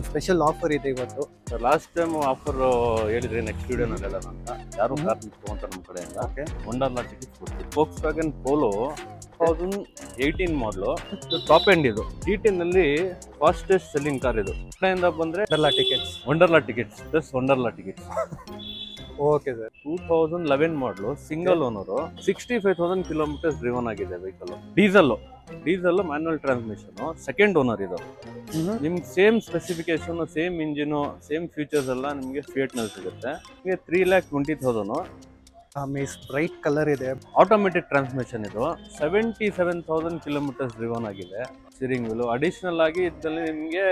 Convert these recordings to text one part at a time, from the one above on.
Special offer ಇದೆ ಇವತ್ತು. Last time offer ಹೇಳಿದ್ರಿ ನೆಕ್ಸ್ಟ್ ವಿಡಿಯೋನಲ್ಲಿ ಹೇಳೋಣ ಅಂತ. ಯಾರು ಕಾರ್ ತಗೊಂತಾರೆ ನಮ್ಮ ಕಡೆಯಿಂದ. ಓಕೆ, ವಂಡರ್ಲಾ ಟಿಕೆಟ್ಸ್ ಕೊಡ್ತೀವಿ. ಫೋಕ್ಸ್ ವ್ಯಾಗನ್ ಪೋಲೋ 2018 ಮಾಡಲು ಟಾಪ್ ಎಂಡ್ ಇದು. GT ನಲ್ಲಿ ಫಾಸ್ಟೆಸ್ಟ್ ಸೆಲ್ಲಿಂಗ್ ಕಾರ್ ಇದು. ಕಡೆಯಿಂದ ಬಂದ್ರೆ Wonderla tickets. Wonderla tickets okay sir. 2011 ಮಾಡಲು ಸಿಂಗಲ್ ಓನರು 65,000 ಕಿಲೋಮೀಟರ್ಸ್ ಡ್ರಿವನ್ ಆಗಿದೆ vehicle. Diesel manual transmission, second owner ಇದು. ನಿಮ್ಗೆ same specification, same engine, same features ಎಲ್ಲ ನಿಮಗೆ ಫಿಯಟ್ ನಲ್ಲಿ ಸಿಗುತ್ತೆ. ನಿಮಗೆ 3,20,000. ಬ್ರೈಟ್ ಕಲರ್ ಇದೆ. ಆಟೋಮೆಟಿಕ್ ಟ್ರಾನ್ಸ್ಮಿಷನ್ ಇದು. 77,000 ಕಿಲೋಮೀಟರ್ಸ್ ಡ್ರಿವನ್ ಆಗಿದೆ. ಸ್ಟೀರಿಂಗ್ ವೀಲ್ ಅಡಿಷನಲ್ ಆಗಿ ಇದರಲ್ಲಿ ನಿಮಗೆ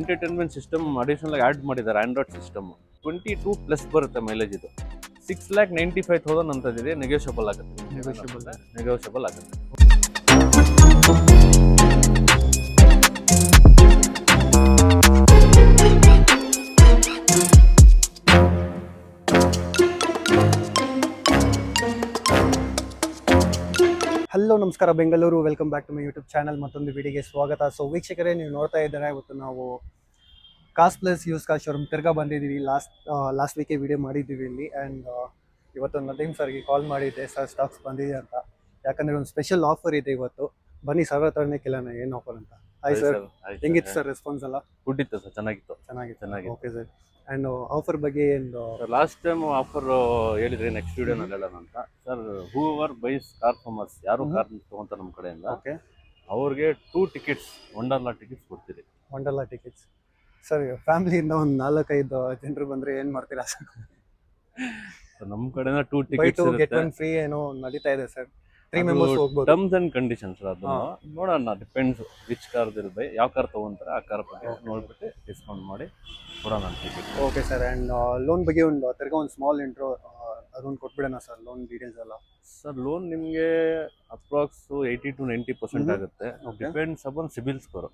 ಎಂಟರ್ಟೈನ್ಮೆಂಟ್ ಸಿಸ್ಟಮ್ ಅಡಿಷನಲ್ ಆಗಿ ಆಡ್ ಮಾಡಿದ್ದಾರೆ. ಆಂಡ್ರಾಯ್ಡ್ ಸಿಸ್ಟಮ್ 22+ ಬರುತ್ತೆ ಮೈಲೇಜ್ ಇದು. 6,95,000 ಅಂತದಿದೆ. ನೆಗೋಷಿಯಬಲ್ ಆಗುತ್ತೆ. ಹಲೋ, ನಮಸ್ಕಾರ Bengaluru. Welcome back to my YouTube channel. ಮತ್ತೊಂದು ವಿಡಿಯೋಗೆ ಸ್ವಾಗತ. ಸೊ ವೀಕ್ಷಕರೇ, ನೀವು ನೋಡ್ತಾ ಇದ್ದಾರೆ, ಇವತ್ತು ನಾವು cars plus used car showroom ತಿರ್ಗಾ ಬಂದಿದ್ದೀವಿ. ಲಾಸ್ಟ್ ವೀಕೆ ವಿಡಿಯೋ ಮಾಡಿದ್ದೀವಿ ಇಲ್ಲಿ. ಆ್ಯಂಡ್ ಇವತ್ತು ನದೀಮ್ ಸರ್ಗೆ ಕಾಲ್ ಮಾಡಿದ್ದೆ, ಸರ್ ಸ್ಟಾಕ್ಸ್ ಬಂದಿದೆ ಅಂತ. ಯಾಕಂದರೆ ಒಂದು ಸ್ಪೆಷಲ್ ಆಫರ್ ಇದೆ ಇವತ್ತು. ಬನ್ನಿ ಸರ್ ಹತ್ರನೇ ಕೇಳೋಣ ಏನು ಆಫರ್ ಅಂತ. ಹಾಯ್ ಸರ್, ಹೆಂಗಿತ್ತು ಸರ್ ರೆಸ್ಪಾನ್ಸ್ ಎಲ್ಲ? ಗುಡ್ ಇತ್ತು ಸರ್, ಚೆನ್ನಾಗಿತ್ತು. Okay sir. ಆ್ಯಂಡ್ ಆಫರ್ ಬಗ್ಗೆ ಏನು? ಲಾಸ್ಟ್ ಟೈಮ್ ಆಫರ್ ಹೇಳಿದ್ರಿ ನೆಕ್ಸ್ಟ್ ವಿಡಿಯೋನಲ್ಲಿ ಹೇಳೋಣ ಅಂತ. ಸರ್, ಹೂವರ್ ಬೈಸ್ ಕಾರ್ ಫಾರ್ಮರ್ಸ್, ಯಾರು ಕಾರ್ ತಗೊಂತಾರೆ ನಮ್ಮ ಕಡೆಯಿಂದ, ಓಕೆ, ಅವ್ರಿಗೆ 2 ಟಿಕೆಟ್ಸ್ ವಂಡರ್ಲಾ ಟಿಕೆಟ್ಸ್ ಕೊಡ್ತೀರಿ. ವಂಡರ್ಲಾ ಟಿಕೆಟ್ಸ್. ಸರ್, ಫ್ಯಾಮಿಲಿಯಿಂದ ಒಂದು 4-5 ಜನರು ಬಂದರೆ ಏನು ಮಾಡ್ತೀರಾ ಸರ್? ನಮ್ಮ ಕಡೆಯಿಂದ 2 ಟಿಕೆಟ್ಸ್ ಗೆಟ್ ಒನ್ ಫ್ರೀ ಏನೋ ನಡೀತಾ ಇದೆ ಸರ್. 3 ಮೆಂಬರ್ಸ್ ಹೋಗ್ಬೋದು. ಟರ್ಮ್ಸ್ ಅಂಡ್ ಕಂಡೀಷನ್ಸ್ ಅದನ್ನು ನೋಡೋಣ. ಡಿಪೆಂಡ್ಸ್ ವಿಚ್ ಕಾರ್ ಬೈ, ಯಾವ ಕಾರ್ ತಗೊಂತಾರೆ ಆ ಕಾರ್ ಬಗ್ಗೆ ನೋಡ್ಬಿಟ್ಟು ಡಿಸ್ಕೌಂಟ್ ಮಾಡಿ ಕೊಡೋಣ ticket. Okay sir. And loan ಬಗ್ಗೆ ತಿರ್ಗಾ ಒಂದು ಸ್ಮಾಲ್ ಇಂಟ್ರೋ ಅದೊಂದು ಕೊಟ್ಬಿಡೋಣ ಸರ್, ಲೋನ್ ಡೀಟೇಲ್ಸ್ ಎಲ್ಲ. ಸರ್, ಲೋನ್ ನಿಮಗೆ ಅಪ್ರಾಕ್ಸ್ 80 to 90% ಆಗುತ್ತೆ. Depends upon CIBIL score.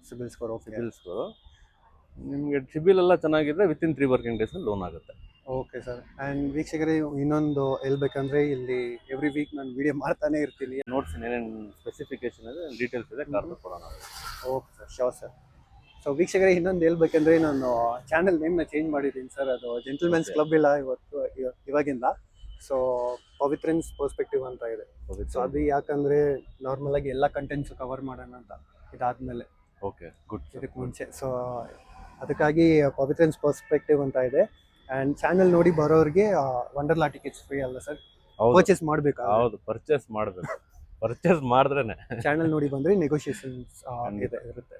ನಿಮಗೆ ಸಿಬಿಲ್ ಎಲ್ಲ ಚೆನ್ನಾಗಿದ್ರೆ ವಿತಿನ್ 3 ವರ್ಕಿಂಗ್ ಡೇಸ್ ಲೋನ್ ಆಗುತ್ತೆ. Okay sir. ಆ್ಯಂಡ್ ವೀಕ್ಷಕರೇ, ಇನ್ನೊಂದು ಹೇಳ್ಬೇಕಂದ್ರೆ, ಇಲ್ಲಿ ಎವ್ರಿ ವೀಕ್ ನಾನು ವಿಡಿಯೋ ಮಾಡ್ತಾನೆ ಇರ್ತೀನಿ. ನೋಟ್ಸ್ ಏನೇನು ಸ್ಪೆಸಿಫಿಕೇಶನ್ ಇದೆ, ಡೀಟೇಲ್ಸ್ ಇದೆ, ಕಾರ್ ಕೊಡೋಣ. Okay sir, sure sir. So ವೀಕ್ಷಕರೇ, ಇನ್ನೊಂದು ಹೇಳ್ಬೇಕಂದ್ರೆ, ನಾನು ಚಾನಲ್ ನೇಮ್ನ ಚೇಂಜ್ ಮಾಡಿದ್ದೀನಿ ಸರ್. ಅದು ಜೆಂಟಲ್ಮೆನ್ಸ್ ಕ್ಲಬ್ ಇಲ್ಲ ಇವಾಗಿಂದ. ಸೊ ಪವಿತ್ರನ್ಸ್ ಪರ್ಸ್ಪೆಕ್ಟಿವ್ ಅಂತ ಇದೆ. ಸೊ ಅದು ಯಾಕಂದರೆ ನಾರ್ಮಲ್ ಆಗಿ ಎಲ್ಲ ಕಂಟೆಂಟ್ಸ್ ಕವರ್ ಮಾಡೋಣ ಅಂತ ಇದಾದ್ಮೇಲೆ. Okay, good. ಇದಕ್ಕೆ ಮುಂಚೆ ಸೊ ಅದಕ್ಕಾಗಿ ಪವಿತ್ರನ್ಸ್ ಪರ್ಸ್ಪೆಕ್ಟಿವ್ ಅಂತ ಇದೆ. ಆ್ಯಂಡ್ ಚಾನಲ್ ನೋಡಿ ಬರೋರಿಗೆ ವಂಡರ್ಲಾ ಟಿಕೆಟ್ಸ್ ಫ್ರೀ ಅಲ್ಲ ಸರ್? ಪರ್ಚೇಸ್ ಮಾಡಬೇಕಾ? ಹೌದು, ಪರ್ಚೇಸ್ ಮಾಡಿದ್ರೇನೆ. ಚಾನಲ್ ನೋಡಿ ಬಂದರೆ ನೆಗೋಷಿಯೇಷನ್ಸ್ ಇರುತ್ತೆ.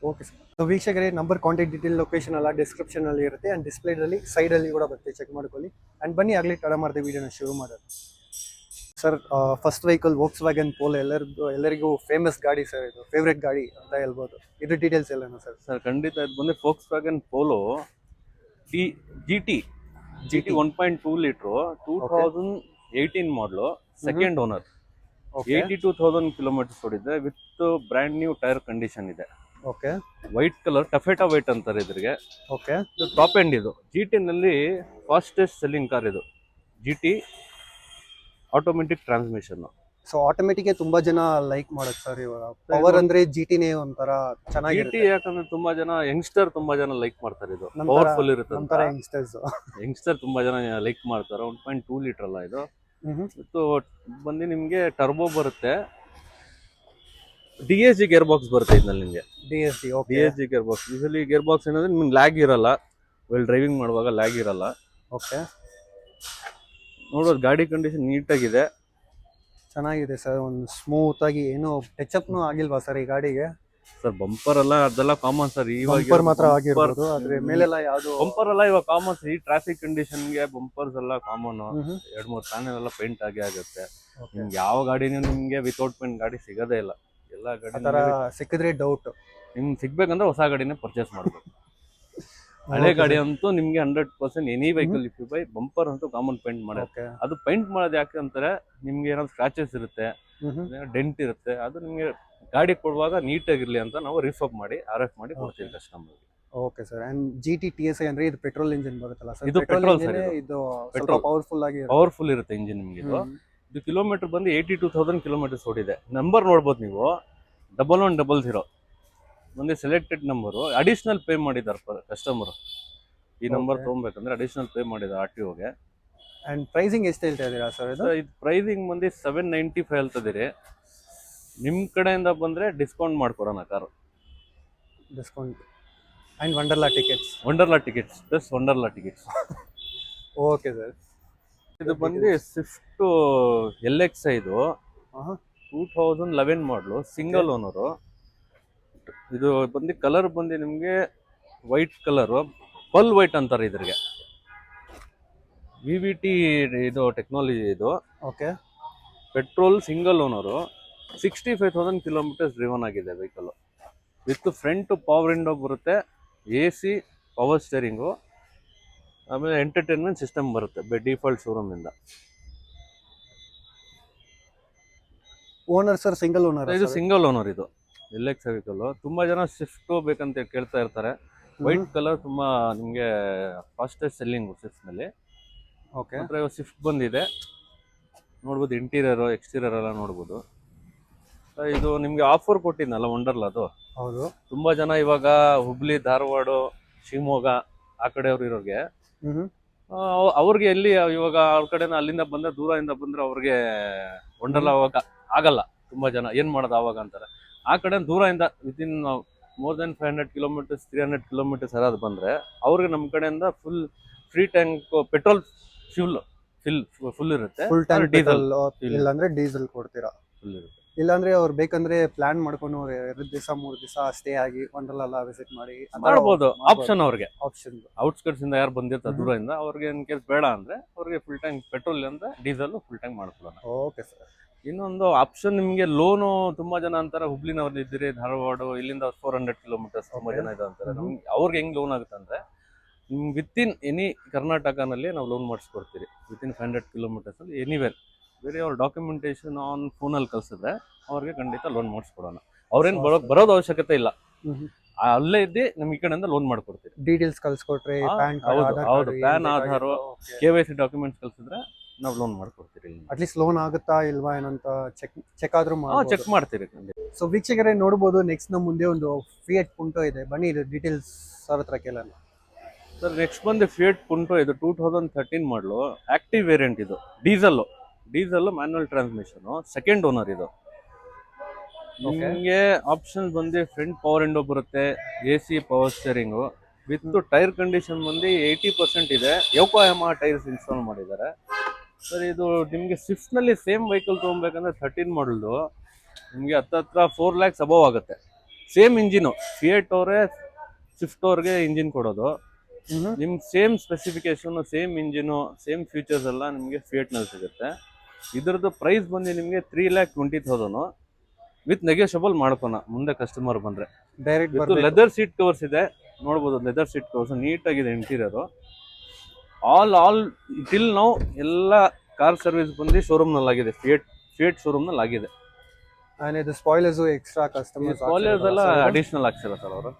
Okay sir. ಸೊ ವೀಕ್ಷಕರೇ, ನಂಬರ್, ಕಾಂಟ್ಯಾಕ್ಟ್ ಡೀಟೇಲ್, ಲೊಕೇಶನ್ ಎಲ್ಲ ಡಿಸ್ಕ್ರಿಪ್ಷನಲ್ಲಿ ಇರುತ್ತೆ. ಆ್ಯಂಡ್ ಡಿಸ್ಪ್ಲೇದಲ್ಲಿ ಸೈಡಲ್ಲಿ ಕೂಡ ಬರುತ್ತೆ, ಚೆಕ್ ಮಾಡ್ಕೊಳ್ಳಿ. ಆ್ಯಂಡ್ ಬನ್ನಿ, ಆಗಲಿ ತಡ ಮಾಡಿದೆ ವಿಡಿಯೋನ ಶುರು ಮಾಡೋದು. Sir, first vehicle Volks wagon polo ಎಲ್ಲರಿಗೂ ಫೇಮಸ್ ಗಾಡಿ ಸರ್. ಇದು ಫೇವ್ರೆಟ್ ಗಾಡಿ ಅಂತ ಹೇಳ್ಬೋದು. ಇದು ಡೀಟೇಲ್ಸ್ ಎಲ್ಲನಾ ಸರ್? ಸರ್, ಖಂಡಿತ. ಇದು ಬಂದು forks wagon polo GT 1.2 litre 2018 ಮಾಡಲು, ಸೆಕೆಂಡ್ ಓನರ್. 82,000 ಕಿಲೋಮೀಟರ್ಸ್ ಓಡಿದೆ. With brand new tyre condition ಇದೆ. ಓಕೆ, ವೈಟ್ ಕಲರ್, ಟಫೆಟಾ ವೈಟ್ ಅಂತಾರೆ ಇದ್ರಿಗೆ. ಓಕೆ, ಇದು ಟಾಪ್ ಎಂಡ್ ಇದು. GT ನಲ್ಲಿ ಫಾಸ್ಟೆಸ್ಟ್ ಸೆಲ್ಲಿಂಗ್ ಕಾರ್ ಇದು. GT automatic transmission. So automatic ತುಂಬಾ ಜನ ಲೈಕ್ ಮಾಡೋದು ಸರ್. ಇವಾಗ ಪವರ್ ಅಂದ್ರೆ GTನೇ ಒಂಥರ ಚೆನ್ನಾಗಿರುತ್ತೆ. GT ಯಾಕಂದ್ರೆ ತುಂಬಾ ಜನ ಯಂಗ್ಸ್ಟರ್ ಲೈಕ್ ಮಾಡ್ತಾರೆ. ಇದು ಪವರ್ಫುಲ್ ಇರುತ್ತೆ. ಯಂಗ್ಸ್ಟರ್ ತುಂಬಾ ಜನ ಲೈಕ್ ಮಾಡ್ತಾರೆ. 1.2 ಲೀಟರ್ ಅಲ್ಲ ಇದು. ಮತ್ತು ಬಂದು ನಿಮ್ಗೆ ಟರ್ಬೋ ಬರುತ್ತೆ. DSG ಗೇರ್ ಬಾಕ್ಸ್ ಬರುತ್ತೆ ಇದ್ರಲ್ಲಿ ನಿಮಗೆ. DSG gear box. Usually gear box ಏನಂದ್ರೆ ನಿಮ್ಗೆ ಲ್ಯಾಗ್ ಇರಲ್ಲ. ಡ್ರೈವಿಂಗ್ ಮಾಡುವಾಗ ಲ್ಯಾಗ್ ಇರಲ್ಲ. ಓಕೆ, ನೋಡೋದು ಗಾಡಿ ಕಂಡೀಷನ್ ನೀಟಾಗಿದೆ, ಚೆನ್ನಾಗಿದೆ ಸರ್. ಒಂದು ಸ್ಮೂತ್ ಆಗಿ ಏನು ಟಚ್ ಅಪ್ನು ಆಗಿಲ್ವಾ ಸರ್ ಈ ಗಾಡಿಗೆ? ಸರ್, ಬಂಪರ್ ಅಲ್ಲ, ಅದೆಲ್ಲ ಕಾಮನ್ ಸರ್. ಇವಾಗ ಮಾತ್ರ ಆಗಿರ್ಬೋದು, ಅದ್ರ ಮೇಲೆಲ್ಲ ಯಾವುದು ಬಂಪರ್ ಅಲ್ಲ ಇವಾಗ ಕಾಮನ್. ಈ ಟ್ರಾಫಿಕ್ ಕಂಡೀಷನ್ಗೆ ಬಂಪರ್ಸ್ ಎಲ್ಲ ಕಾಮನ್. 2-3 ಪ್ಯಾನೆಲ್ ಎಲ್ಲ ಪೇಂಟ್ ಆಗುತ್ತೆ. ನಿಮ್ಗೆ ಯಾವ ಗಾಡಿನೂ ನಿಮ್ಗೆ ವಿತೌಟ್ ಪೇಂಟ್ ಗಾಡಿ ಸಿಗೋದೇ ಇಲ್ಲ. ಎಲ್ಲ ಗಾಡಿ ಸಿಕ್ಕಿದ್ರೆ ಡೌಟ್. ನಿಮ್ಗೆ ಸಿಗ್ಬೇಕಂದ್ರೆ ಹೊಸ ಗಾಡಿನೇ ಪರ್ಚೇಸ್ ಮಾಡ್ಬೇಕು. ಹಳೆ ಗಾಡಿ ಅಂತೂ ನಿಮ್ಗೆ 100% any vehicle if you buy, bumper ಅಂತೂ ಕಾಮನ್ ಪೇಂಟ್ ಮಾಡೋದು. ಅದು ಪೇಂಟ್ ಮಾಡೋದು ಯಾಕೆ ಅಂತಾರೆ, ನಿಮ್ಗೆ ಏನಾದ್ರು ಸ್ಕ್ರಾಚಸ್ ಇರುತ್ತೆ, ಡೆಂಟ್ ಇರುತ್ತೆ, ಅದು ನಿಮ್ಗೆ ಗಾಡಿ ಕೊಡುವಾಗ ನೀಟಾಗಿರ್ಲಿ ಅಂತ ನಾವು ರಿಫಪ್ ಮಾಡಿ RF ಮಾಡಿ ಕೊಡ್ತೀವಿ ಕಸ್ಟಮರ್ಗೆ. Okay sir. And GT TSI ಅಂದ್ರೆ ಇದು ಪೆಟ್ರೋಲ್ ಇಂಜಿನ್ ಬರುತ್ತಲ್ಲ ಸರ್? ಇದು ಪೆಟ್ರೋಲ್ ಸರ್. ಇದು ಪೆಟ್ರೋಲ್ ಪವರ್ಫುಲ್ ಇರುತ್ತೆ ಇಂಜಿನ್ ನಿಮ್ಗೆ. ಇದು ಕಿಲೋಮೀಟರ್ ಬಂದು 82,000 ಕಿಲೋಮೀಟರ್ಸ್ ಓಡಿದೆ. ನಂಬರ್ ನೋಡ್ಬೋದು ನೀವು, 1100. ಮುಂದೆ ಸೆಲೆಕ್ಟೆಡ್ ನಂಬರು ಅಡಿಷನಲ್ ಪೇ ಮಾಡಿದ್ದಾರೆ ಕಸ್ಟಮರ್. ಈ ನಂಬರ್ Okay. ತೊಗೊಬೇಕಂದ್ರೆ ಅಡಿಷನಲ್ ಪೇ ಮಾಡಿದ್ದಾರೆ ಆರ್ ಟಿ ಒಗೆ. ಅಂಡ್ ಪ್ರೈಸಿಂಗ್ ಎಷ್ಟು ಹೇಳ್ತಾ ಇದ್ದೀರಾ ಸರ್ ಇದು? ಇದು ಪ್ರೈಸಿಂಗ್ ಬಂದು 795 ಹೇಳ್ತಿದ್ದೀರಿ. ನಿಮ್ಮ ಕಡೆಯಿಂದ ಬಂದರೆ ಡಿಸ್ಕೌಂಟ್ ಮಾಡ್ಕೊಡೋಣ car. Discount and Wonderla tickets. Wonderla tickets plus Wonderla tickets. Okay sir. ಇದು ಬಂದು ಸ್ವಿಫ್ಟ್ ಎಲ್ ಎಕ್ಸ್ ಇದು 2011 ಮಾಡಲು, ಸಿಂಗಲ್ ಓನರು. ಇದು ಬಂದು ಕಲರ್ ಬಂದು ನಿಮಗೆ ವೈಟ್ ಕಲರು, ಪಲ್ ವೈಟ್ ಅಂತಾರೆ ಇದ್ರಿಗೆ. ವಿ ವಿ ಟಿ ಇದು ಟೆಕ್ನಾಲಜಿ ಇದು. Okay. Petrol, single owner, 65,000 kilometres driven ಆಗಿದೆ vehicle. With front power window ಬರುತ್ತೆ, AC, ಪವರ್ ಸ್ಟೇರಿಂಗು, ಆಮೇಲೆ ಎಂಟರ್ಟೈನ್ಮೆಂಟ್ ಸಿಸ್ಟಮ್ ಬರುತ್ತೆ ಡಿಫಾಲ್ಟ್ ಶೋರೂಮಿಂದ. Owner sir single owner? ಇದು ಸಿಂಗಲ್ ಓನರ್ ಇದು ಎಲ್ ಎಕ್ಸ್ ವೆಹಿಕಲ್. ತುಂಬ ಜನ ಸ್ವಿಫ್ಟ್ ಬೇಕಂತ ಕೇಳ್ತಾ ಇರ್ತಾರೆ. ವೈಟ್ ಕಲರ್ ತುಂಬ ನಿಮಗೆ ಫಾಸ್ಟೆಸ್ಟ್ ಸೆಲ್ಲಿಂಗು ಸ್ವಿಫ್ಟ್ನಲ್ಲಿ. ಓಕೆ. ಮಾತ್ರ ಇವಾಗ ಸ್ವಿಫ್ಟ್ ಬಂದಿದೆ, ನೋಡ್ಬೋದು. ಇಂಟೀರಿಯರು ಎಕ್ಸ್ಟೀರಿಯರ್ ಎಲ್ಲ ನೋಡ್ಬೋದು. ಇದು ನಿಮಗೆ ಆಫರ್ ಕೊಟ್ಟಿದ್ನಲ್ಲ ವಂಡರ್ಲಾದು. ಹೌದು. ತುಂಬ ಜನ ಇವಾಗ ಹುಬ್ಳಿ, ಧಾರವಾಡ, ಶಿವಮೊಗ್ಗ ಆ ಕಡೆಯವ್ರು ಇರೋರಿಗೆ ಅವ್ರಿಗೆ ಎಲ್ಲಿ ಇವಾಗ ಅವ್ರ ಕಡೆನ ಅಲ್ಲಿಂದ ಬಂದ್ರೆ, ದೂರದಿಂದ ಬಂದ್ರೆ ಅವ್ರಿಗೆ ವಂಡರ್ಲಾ ಅವಾಗ ಆಗಲ್ಲ. ತುಂಬ ಜನ ಏನು ಮಾಡೋದು ಅವಾಗ ಅಂತಾರೆ. ಆ ಕಡೆ ದೂರದಿಂದ within more then 500 kilometres, 300 kilometres ಯಾರಾದ್ರು ಬಂದರೆ ಅವ್ರಿಗೆ ನಮ್ಮ ಕಡೆಯಿಂದ full free tank petrol full ಇರುತ್ತೆ. ಫುಲ್ ಟ್ಯಾಂಕ್ ಡೀಸೆಲ್ ಇಲ್ಲಾಂದ್ರೆ ಡೀಸೆಲ್ ಕೊಡ್ತೀರಾ? ಫುಲ್ ಇರುತ್ತೆ. ಇಲ್ಲಾಂದ್ರೆ ಅವ್ರು ಬೇಕಂದ್ರೆ ಪ್ಲಾನ್ ಮಾಡ್ಕೊಂಡು 2 ದಿವಸ 3 ದಿವಸ ಸ್ಟೇ ಆಗಿ ವಂಡರ್ಲಾ ವಿಸಿಟ್ ಮಾಡಿ ಮಾಡ್ಬೋದು. ಆಪ್ಷನ್ ಅವ್ರಿಗೆ, ಆಪ್ಷನ್. ಔಟ್ಸ್ಕರ್ಟ್ಸ್ ಇಂದ ಯಾರು ಬಂದಿರ್ತಾರೆ ದೂರದಿಂದ ಅವ್ರಿಗೆ ಇನ್ ಕೇಸ್ ಬೇಡ ಅಂದ್ರೆ ಅವ್ರಿಗೆ ಫುಲ್ ಟ್ಯಾಂಕ್ ಪೆಟ್ರೋಲ್ ಅಂತ ಡೀಸೆಲ್ ಫುಲ್ ಟ್ಯಾಂಕ್ ಮಾಡ್ಕೊಳ್ಳೋಣ. Okay sir. ಇನ್ನೊಂದು ಆಪ್ಷನ್ ನಿಮಗೆ ಲೋನು. ತುಂಬಾ ಜನ ಅಂತಾರೆ ಹುಬ್ಳಿನವ್ರು ಇದ್ದೀರಿ, ಧಾರವಾಡ ಇಲ್ಲಿಂದ 400 ಕಿಲೋಮೀಟರ್ಸ್ ತುಂಬಾ ಜನ ಇದೆ ಅಂತಾರೆ. ಅವ್ರಿಗೆ ಹೆಂಗ್ ಲೋನ್ ಆಗುತ್ತೆ ಅಂದ್ರೆ ನಿಮ್ಗೆ ವಿತಿನ್ ಎನಿ ಕರ್ನಾಟಕನಲ್ಲಿ ನಾವು ಲೋನ್ ಮಾಡಿಸ್ಕೊಡ್ತೀವಿ. ವಿತಿನ್ 500 ಕಿಲೋಮೀಟರ್ಸ್ ಅಲ್ಲಿ ಎನಿವೇರ್. ಬೇರೆ ಅವ್ರ ಡಾಕ್ಯುಮೆಂಟೇಶನ್ ಆನ್ ಫೋನಲ್ಲಿ ಕಳ್ಸಿದ್ರೆ ಅವ್ರಿಗೆ ಖಂಡಿತ ಲೋನ್ ಮಾಡಿಸ್ಕೊಡೋಣ. ಅವ್ರೇನು ಬರೋದು ಅವಶ್ಯಕತೆ ಇಲ್ಲ, ಅಲ್ಲೇ ಇದ್ದು ನಮ್ ಈ ಕಡೆಯಿಂದ ಲೋನ್ ಮಾಡ್ಕೊಡ್ತೀವಿ. ಡೀಟೇಲ್ಸ್ ಕಳ್ಸಿಕೊಟ್ರೆ ಹೌದು, ಪ್ಯಾನ್, ಆಧಾರ್, KYC ಡಾಕ್ಯುಮೆಂಟ್ಸ್ ಕಳ್ಸಿದ್ರೆ ನಾವು ಲೋನ್ ಮಾಡ್ಕೊಡ್ತೀವಿ. ಅಟ್ಲೀಸ್ಟ್ ಲೋನ್ ಆಗುತ್ತಾ ಇಲ್ವಾ ಏನಂತ ಚೆಕ್ ಆದ್ರೂ ಚೆಕ್ ಮಾಡ್ತೀರಿ. ಸೊ ವೀಕ್ಷಕರೇ ನೋಡ್ಬೋದು, ನೆಕ್ಸ್ಟ್ ನಮ್ಮ ಮುಂದೆ ಒಂದು ಫಿಯಟ್ ಪುಂಟೋ ಇದೆ. ಬನ್ನಿ ಇದು ಡೀಟೇಲ್ಸ್ ಸರ್ ಹತ್ರ ಕೇಳೋಣ. ಸರ್ ನೆಕ್ಸ್ಟ್ ಬಂದು ಫಿಯಟ್ ಪುಂಟೋ. ಇದು 2013 ಮಾಡಲು, ಆಕ್ಟಿವ್ ವೇರಿಯಂಟ್. ಇದು diesel manual transmission, second owner. ಇದು ನಿಮಗೆ ಆಪ್ಷನ್ ಬಂದು ಫ್ರಂಟ್ ಪವರ್ ವಿಂಡೋ ಬರುತ್ತೆ, AC, power steering with tyre condition ಬಂದು 80% ಇದೆ. ಯೋಕೋಯಾಮಾ ಟೈರ್ಸ್ ಇನ್ಸ್ಟಾಲ್ ಮಾಡಿದ್ದಾರೆ ಸರ್. ಇದು ನಿಮಗೆ ಸ್ವಿಫ್ಟ್ನಲ್ಲಿ ಸೇಮ್ ವೆಹಿಕಲ್ ತೊಗೊಬೇಕಂದ್ರೆ 13 ಮಾಡಲ್ದು ನಿಮಗೆ ಹತ್ರ 4 lakhs ಅಬವ್ ಆಗುತ್ತೆ. ಸೇಮ್ ಇಂಜಿನು, ಫಿಯಟ್ ಅವರೇ ಸ್ವಿಫ್ಟ್ ಅವ್ರಿಗೆ ಇಂಜಿನ್ ಕೊಡೋದು. ನಿಮ್ಗೆ same specification, same engine, same features ಎಲ್ಲ ನಿಮಗೆ ಫಿಯಟ್ನಲ್ಲಿ ಸಿಗುತ್ತೆ. ಇದ್ರದ್ದು ಪ್ರೈಸ್ ಬಂದು ನಿಮಗೆ 3,20,000 ವಿತ್ ನೆಗೋಷಿಯಬಲ್ ಮಾಡ್ಕೋಣ ಮುಂದೆ ಕಸ್ಟಮರ್ ಬಂದರೆ. ಡೈರೆಕ್ಟ್ ಲೆದರ್ ಸೀಟ್ ಕವರ್ಸ್ ಇದೆ, ನೋಡ್ಬೋದು. ಲೆದರ್ ಸೀಟ್ ಕವರ್ಸ್ ನೀಟಾಗಿದೆ ಇಂಟೀರಿಯರು. ಆಲ್ ಟಿಲ್ ನಾವು ಎಲ್ಲ ಕಾರ್ ಸರ್ವಿಸ್ ಬಂದು ಶೋರೂಮ್ನಲ್ಲಿ ಆಗಿದೆ, ಫಿಯಟ್ ಶೋರೂಮ್ನಲ್ಲಿ ಆಗಿದೆ. ಅಂಡ್ ಇದು ಸ್ಪಾಯ್ಲರ್ಸ್ ಎಕ್ಸ್ಟ್ರಾ ಕಸ್ಟಮರ್ ಸ್ಪಾಯ್ಲರ್ಸ್ ಎಲ್ಲ ಅಡಿಷನಲ್ ಆಗ್ಸಿಲ್ಲ ಸರ್ ಅವರು.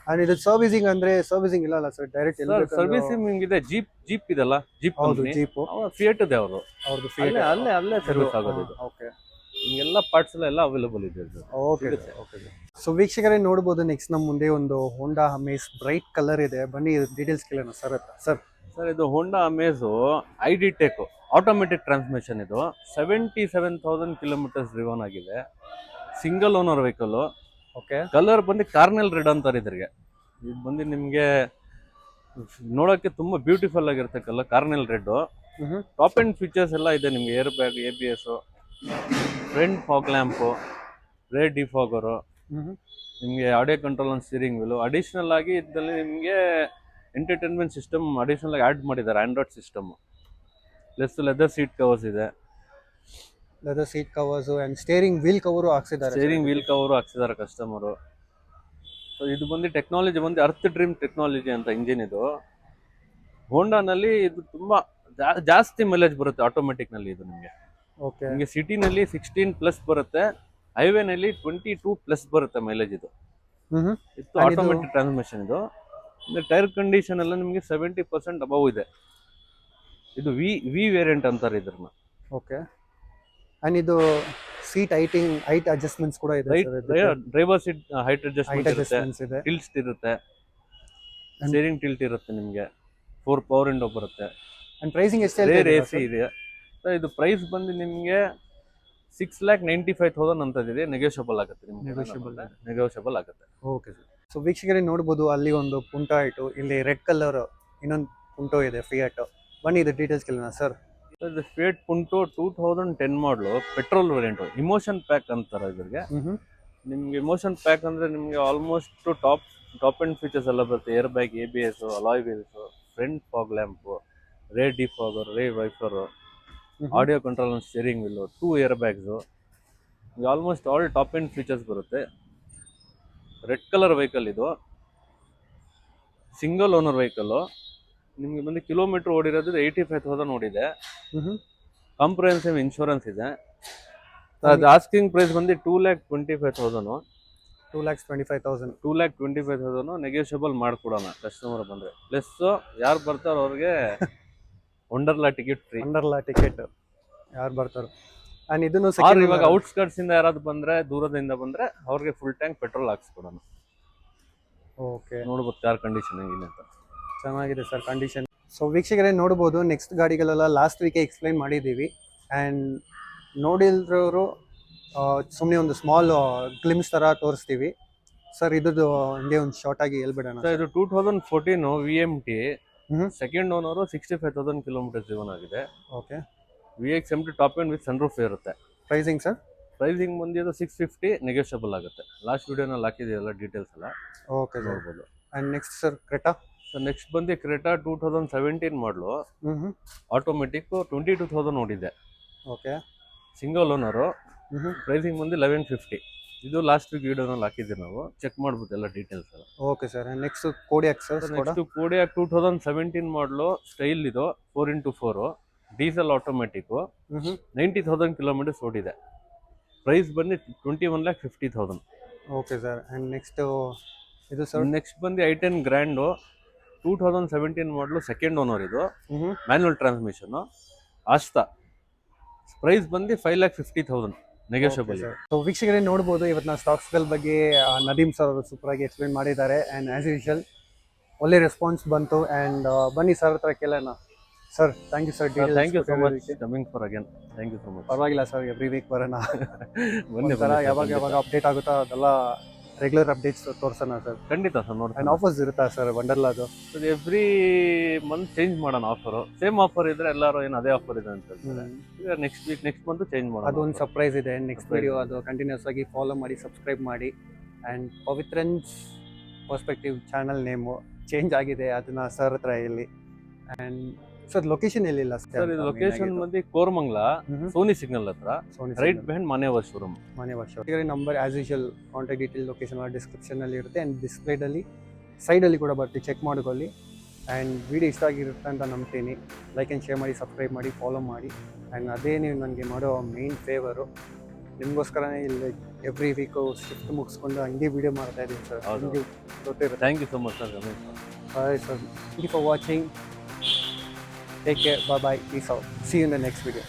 ಅಂಡ್ ಇದು ಸರ್ವಿಸಿಂಗ್ ಅಂದ್ರೆ ಸರ್ವಿಸಿಂಗ್ ಇಲ್ಲ ಸರ್, ಡೈರೆಕ್ಟ್ ಸರ್ವಿಸಿಂಗ್ ನಿಮ್ಗಿದೆ. ಜೀಪ್ ಇದೆಲ್ಲ, ಜೀಪ್ ಜೀಪ್ ಫಿಯಟ್ ಇದೆ ಅವ್ರದ್ದು ಅಲ್ಲೇ ಸರ್ವಿಸ್ ಆಗೋದು. ಇದು ಓಕೆ. ಎಲ್ಲ ಪಾರ್ಟ್ಸ್ ಎಲ್ಲ ಅವೈಲೇಬಲ್ ಇದೆ. ಓಕೆ. ಸೊ ವೀಕ್ಷಕರೇ ನೋಡ್ಬೋದು, ನೆಕ್ಸ್ಟ್ ನಮ್ಮ ಮುಂದೆ ಒಂದು ಹೋಂಡಾ ಅಮೇಜ್ ಬ್ರೈಟ್ ಕಲರ್ ಇದೆ. ಬನ್ನಿ ಡೀಟೇಲ್ಸ್ ಕೇಳೋಣ ಸರ್ ಹತ್ರ. ಸರ್ ಇದು Honda Amaze ID tech automatic transmission. ಇದು 77,000 ಕಿಲೋಮೀಟರ್ಸ್ ಡ್ರಿವನ್ ಆಗಿದೆ. Single owner vehicle. Okay. Colour ಬಂದು ಕಾರ್ನೆಲ್ ರೆಡ್ ಅಂತಾರೆ ಇದ್ರಿಗೆ. ಇದು ಬಂದು ನಿಮಗೆ ನೋಡೋಕ್ಕೆ ತುಂಬ ಬ್ಯೂಟಿಫುಲ್ ಆಗಿರುತ್ತೆ colour, carnelian red. Top end features ಎಲ್ಲ ಇದೆ ನಿಮಗೆ. Air bag, ABS, front fog lamp, rear defogger, ನಿಮಗೆ audio control on steering wheel. Additional ಆಗಿ ಇದರಲ್ಲಿ ನಿಮಗೆ ಎಂಟರ್ಟೈನ್ಮೆಂಟ್ ಸಿಸ್ಟಮ್ ಅಡಿಷನಲ್ ಆಗಿ ಆ್ಯಡ್ ಮಾಡಿದ್ದಾರೆ, Android system. Plus leather seat covers ಇದೆ. Leather seat covers and steering wheel cover ಹಾಕ್ಸಿದ್ದಾರೆ customer. So ಇದು ಬಂದು ಟೆಕ್ನಾಲಜಿ ಬಂದು ಅರ್ತ್ ಡ್ರೀಮ್ ಟೆಕ್ನಾಲಜಿ ಅಂತ ಇಂಜಿನ್. ಇದು ಹೋಂಡಾನಲ್ಲಿ ಇದು ತುಂಬಾ ಜಾಸ್ತಿ ಮೈಲೇಜ್ ಬರುತ್ತೆ ಆಟೋಮೆಟಿಕ್ನಲ್ಲಿ. ಇದು ನಿಮಗೆ ನಿಮಗೆ ಸಿಟಿನಲ್ಲಿ 16+ ಬರುತ್ತೆ, ಹೈವೇನಲ್ಲಿ 22+ ಬರುತ್ತೆ ಮೈಲೇಜ್. ಇದು ಆಟೋಮೆಟಿಕ್ ಟ್ರಾನ್ಸ್ಮಿಷನ್. ಇದು ಟೈರ್ ಕಂಡೀಷನ್ ಎಲ್ಲ ನಿಮಗೆ 70% ಅಬವ್ ಇದೆ. ಇದು ವಿ ವೇರಿಯಂಟ್ ಅಂತಾರೆ ಇದ್ರನ್ನ. ಓಕೆ. ಆ್ಯಂಡ್ ಇದು ಸೀಟ್ ಹೈಟ್ ಅಡ್ಜಸ್ಟ್ಮೆಂಟ್ಸ್ ಕೂಡ ಇದೆ driver seat height height adjustment ಇರುತ್ತೆ, ಅಡ್ಜಸ್ಟ್ಮೆಂಟ್ಸ್ ಇದೆ. ಟಿಲ್ಟ್ ಇರುತ್ತೆ, ಸ್ಟೇರಿಂಗ್ ಟಿಲ್ಟ್ ಇರುತ್ತೆ, ನಿಮಗೆ 4 ಪವರ್ ವಿಂಡೋ ಬರುತ್ತೆ, ಆ್ಯಂಡ್ ಪ್ರೈಸಿಂಗ್ ಎಷ್ಟು ರೇರ್ ಹೇಳ್ತಾ AC ಇದೆ. ಸೊ ಇದು ಪ್ರೈಸ್ ಬಂದು ನಿಮಗೆ 6,95,000 ಅಂತ ಇದೆ. ನೆಗೋಷಿಯಬಲ್ ಆಗುತ್ತೆ ನಿಮ್ಗೆ, ನೆಗೋಷಿಯಬಲ್ ಆಗುತ್ತೆ. Okay sir. ಸೊ ವೀಕ್ಷಕರೇ ನೋಡ್ಬೋದು ಅಲ್ಲಿ ಒಂದು ಪುಂಟೋ ಆಯಿತು, ಇಲ್ಲಿ ರೆಡ್ ಕಲರ್ ಇನ್ನೊಂದು ಪುಂಟೋ ಇದೆ ಫಿಯಾಟ್. ಬನ್ನಿ ಇದು ಡೀಟೇಲ್ಸ್ ಕೇಳೋಣ ಸರ್. ಇದು ಫಿಯಟ್ ಪುಂಟೋ 2010 ಮಾಡಲು ಪೆಟ್ರೋಲ್ ವೇರಿಯಂಟ್, ಇಮೋಷನ್ ಪ್ಯಾಕ್ ಅಂತಾರೆ ಇದ್ರಿಗೆ. ನಿಮ್ಗೆ ಇಮೋಷನ್ ಪ್ಯಾಕ್ ಅಂದ್ರೆ ನಿಮ್ಗೆ ಆಲ್ಮೋಸ್ಟ್ ಟಾಪ್ ಅಂಡ್ ಫೀಚರ್ಸ್ ಎಲ್ಲ ಬರುತ್ತೆ. Air bag, ABS, alloy wheels, front fog lamp, ರೇ ಡಿಫಾಗರ್, ರೇ wiper, audio control and steering wheel, 2 air bags, almost all top and features ಬರುತ್ತೆ. Red colour vehicle ಇದು, single owner vehicle. ನಿಮ್ಗೆ ಬಂದು kilometre ಓಡಿರೋದು 85,000 ಓಡಿದೆ. Comprehensive insurance ಇದೆ. ಅದು asking price ಬಂದು 2,25,000. 2,25,000. 2,25,000 ನೆಗೋಷಿಯಬಲ್ ಮಾಡ್ಕೊಡೋಣ ಕಸ್ಟಮರ್ ಬಂದ್ರೆ. ಪ್ಲಸ್ ಯಾರು ಬರ್ತಾರೋ ಅವ್ರಿಗೆ Wonderla ticket free. Wonderla ticket ಯಾರು ಬರ್ತಾರೋ. ಆ್ಯಂಡ್ ಇದನ್ನು ಇವಾಗ ಔಟ್ಸ್ಕರ್ಟ್ಸ್ ಇಂದ ಯಾರಾದ್ರು ಬಂದ್ರೆ, ದೂರದಿಂದ ಬಂದ್ರೆ ಅವ್ರಿಗೆ ಫುಲ್ ಟ್ಯಾಂಕ್ ಪೆಟ್ರೋಲ್ ಹಾಕ್ಸ್ಕೊಡೋಣ. ಓಕೆ, ನೋಡ್ಬೋದು ಕಾರ್ ಕಂಡೀಷನ್ ಹೆಂಗಿದೆ ಅಂತ. ಚೆನ್ನಾಗಿದೆ ಸರ್ ಕಂಡೀಷನ್. ಸೊ ವೀಕ್ಷಕರೇ ನೋಡ್ಬೋದು, ನೆಕ್ಸ್ಟ್ ಗಾಡಿಗಳೆಲ್ಲ ಲಾಸ್ಟ್ ವೀಕೆ ಎಕ್ಸ್ಪ್ಲೈನ್ ಮಾಡಿದ್ದೀವಿ. ಆ್ಯಂಡ್ ನೋಡಿಲ್ರವರು ಸುಮ್ಮನೆ ಒಂದು ಸ್ಮಾಲ್ ಗ್ಲಿಮ್ಸ್ ಥರ ತೋರಿಸ್ತೀವಿ ಸರ್. ಇದ್ರದ್ದು ಹಂಗೆ ಒಂದು ಶಾರ್ಟ್ ಆಗಿ ಹೇಳ್ಬಿಡೋಣ. ಇದು 2014 VMT, second owner, 65,000 kilometre driven ಆಗಿದೆ. Okay, VX70 top end with sunroof ಇರುತ್ತೆ. Pricing sir? ಪ್ರೈಸಿಂಗ್ ಬಂದಿದ್ದು 650, ನೆಗೋಷಿಯಬಲ್ ಆಗುತ್ತೆ. ಲಾಸ್ಟ್ ವಿಡಿಯೋನಲ್ಲಿ ಹಾಕಿದೆಯಲ್ಲ ಡೀಟೇಲ್ಸ್ ಎಲ್ಲ. ಓಕೆ ನೋಡ್ಬೋದು. And next sir Creta. So next ಬಂದು ಕ್ರೆಟಾ 2017 ಮಾಡಲು, ಆಟೋಮೆಟಿಕ್, 22,000 ಓಡಿದೆ. Okay, single owner. ಪ್ರೈಸಿಂಗ್ ಬಂದು 1150. ಇದು ಲಾಸ್ಟ್ ವೀಕ್ ವಿಡಿಯೋನಲ್ಲಿ ಹಾಕಿದ್ದೀವಿ ನಾವು, ಚೆಕ್ ಮಾಡ್ಬೋದು ಎಲ್ಲ ಡೀಟೇಲ್ಸ್ ಎಲ್ಲ. Okay sir. Next Kodiaq sir. Next Kodiaq 2017 model, style ಇದು, 4x4, ಡೀಸೆಲ್ ಆಟೋಮೆಟಿಕ್, 90,000 ಕಿಲೋಮೀಟರ್ಸ್ ಓಡಿದೆ. ಪ್ರೈಸ್ ಬಂದು 21,50,000. Okay sir. ಆ್ಯಂಡ್ ನೆಕ್ಸ್ಟ್ ಇದು ಸರ್. ನೆಕ್ಸ್ಟ್ ಬಂದು i10 grand, 2017 model, second owner ಇದು, ಮ್ಯಾನ್ಯುವಲ್ ಟ್ರಾನ್ಸ್ಮಿಷನ್, ಆಸ್ತಾ. ಪ್ರೈಸ್ ಬಂದು 5,50,000, ನೆಗೋಷಿಯಬಲ್. ಸೊ ವೀಕ್ಷಕರೇ ನೋಡ್ಬೋದು, ಇವತ್ತು ನಾವು ಸ್ಟಾಕ್ಸ್ಗಳ ಬಗ್ಗೆ ನದೀಮ್ ಸರ್ ಅವರು ಸೂಪರ್ ಆಗಿ ಎಕ್ಸ್ಪ್ಲೇನ್ ಮಾಡಿದ್ದಾರೆ. ಆ್ಯಂಡ್ ಆಸ್ ಯೂಶುವಲ್ ಒಳ್ಳೆ ರೆಸ್ಪಾನ್ಸ್ ಬಂತು. ಆ್ಯಂಡ್ ಬನ್ನಿ ಸರ್ ಹತ್ರ ಕೇಳೋಣ. Sir thank you sir. Thank you so much coming for again. Thank you so much. ಪರವಾಗಿಲ್ಲ ಸರ್, ಎವ್ರಿ ವೀಕ್ ಬರೋಣ. ಒಂಥರ ಯಾವಾಗ ಅಪ್ಡೇಟ್ ಆಗುತ್ತಾ ಅದೆಲ್ಲ ರೆಗ್ಯುಲರ್ ಅಪ್ಡೇಟ್ಸ್ ತೋರಿಸೋಣ ಸರ್. ಖಂಡಿತ ಸರ್. ನೋಡಿ, ಆ್ಯಂಡ್ ಆಫರ್ಸ್ ಇರುತ್ತಾ ಸರ್ ವಂಡರ್ಲಾದು? ಎವ್ರಿ ಮಂತ್ ಚೇಂಜ್ ಮಾಡೋಣ ಆಫರು. ಸೇಮ್ ಆಫರ್ ಇದ್ರೆ ಎಲ್ಲರೂ ಏನು ಅದೇ ಆಫರ್ ಇದೆ ಅಂತ ಹೇಳ್ತಾರೆ. ನೆಕ್ಸ್ಟ್ ಮಂತ್ ಚೇಂಜ್ ಮಾಡೋಣ. ಅದೊಂದು ಸರ್ಪ್ರೈಸ್ ಇದೆ. ನೆಕ್ಸ್ಟ್ ವಿಡಿಯೋ ಅದು ಕಂಟಿನ್ಯೂಸ್ ಆಗಿ ಫಾಲೋ ಮಾಡಿ, ಸಬ್ಸ್ಕ್ರೈಬ್ ಮಾಡಿ. And Pavitran's perspective channel name change ಆಗಿದೆ, ಅದನ್ನ ಸರ್ ಹತ್ರ ಹೇಳಿ. ಆ್ಯಂಡ್ ಸರ್ ಲೊಕೇಶನ್ ಎಲ್ಲಿಲ್ಲ ಸರ್? ಇದು ಲೊಕೇಶನ್ ಬಂದು ಕೋರಮಂಗಲ, ಸೋನಿ ಸಿಗ್ನಲ್ ಹತ್ರ, ರೈಟ್ ಬಿಹೈಂಡ್ ಮಾನೇವರ್ showroom. Number as usual contact detail location description ಅಲ್ಲಿ ಇರುತ್ತೆ. ಆ್ಯಂಡ್ ಡಿಸ್ಪ್ಲೇದಲ್ಲಿ ಸೈಡಲ್ಲಿ ಕೂಡ ಬರ್ತೀವಿ, ಚೆಕ್ ಮಾಡ್ಕೊಳ್ಳಿ. ಆ್ಯಂಡ್ ವಿಡಿಯೋ ಇಷ್ಟ ಆಗಿರುತ್ತೆ ಅಂತ ನಂಬ್ತೀನಿ. ಲೈಕ್ ಆ್ಯಂಡ್ ಶೇರ್ ಮಾಡಿ, ಸಬ್ಸ್ಕ್ರೈಬ್ ಮಾಡಿ, ಫಾಲೋ ಮಾಡಿ. ಆ್ಯಂಡ್ ಅದೇ ನೀವು ನನಗೆ ಮಾಡೋ ಮೇನ್ ಫೇವರು. ನಿಮಗೋಸ್ಕರನೇ ಇಲ್ಲಿ ಎವ್ರಿ ವೀಕು ಶಿಫ್ಟ್ ಮುಗಿಸ್ಕೊಂಡು ಹಂಗೆ ವಿಡಿಯೋ ಮಾಡ್ತಾ ಇದ್ದೀನಿ ಸರ್. ಗೊತ್ತಿರುತ್ತೆ. Thank you so much sir. Bye sir. Thank you for watching. Take care. Bye bye. Peace out. See you in the next video.